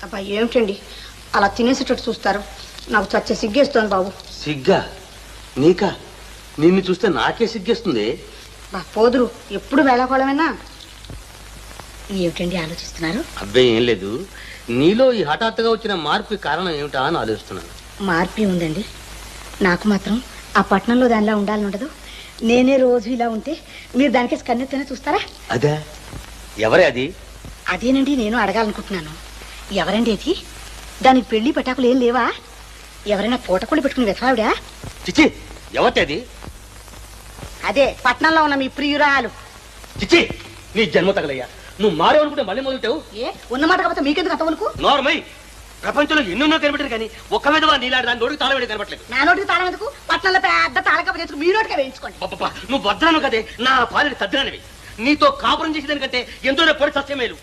అబ్బా ఏమిటండి అలా తినేసేటట్టు చూస్తారు? నాకు చచ్చే సిగ్గేస్తుంది బాబు. సిగ్గా? నీకా? నిన్ను చూస్తే నాకే సిగ్గేస్తుంది. బా పోదురు, ఎప్పుడు వేళాకోళమేనా? ఏమిటండి ఆలోచిస్తున్నారు? అబ్బాయి ఏం లేదు, నీలో ఈ హఠాత్తుగా వచ్చిన మార్పు కారణం ఏమిటా అని ఆలోచిస్తున్నాను. మార్పు ఉందండి. నాకు మాత్రం ఆ పట్టణంలో దానిలా ఉండాలని ఉండదు. నేనే రోజు ఇలా ఉంటే మీరు దానికి కన్నెత్తనే చూస్తారా? అదే ఎవరే అది? అదేనండి నేను అడగాలనుకుంటున్నాను. ఎవరండి అది? దానికి పెళ్లి పటాకులు ఏం లేవా? ఎవరైనా పూటకొల్లి పెట్టుకుని వెతవావిడా? చిచ్చి, ఎవరి అది? అదే పట్నంలో ఉన్న మీ ప్రియురాలు. చిచ్చి, నీ జన్మ తగలయ్యా. నువ్వు మారేవనుకుంటే మళ్ళీ మొదలుతావు. ఏ ఉన్నమాట కాకపోతే మీకెందుకు అంతవరకు? నోర్మై, ప్రపంచంలో ఎన్నెన్నో కనిపెట్టారు కానీ ఒక్క మీద నీలాంటి దాని నోటికి తాళం వేడి కనపట్లేదు. నా నోటికి తాళం ఎందుకు? పట్నంలో పెద్ద తాళకప్ప చేసుకుని మీ నోటికే వేయించుకోండి. నువ్వు భద్రాను కదే, నా పాలిని తద్దినవి. నీతో కాపురం చేసేదానికంటే ఎంతో పొడి సత్యమేలు.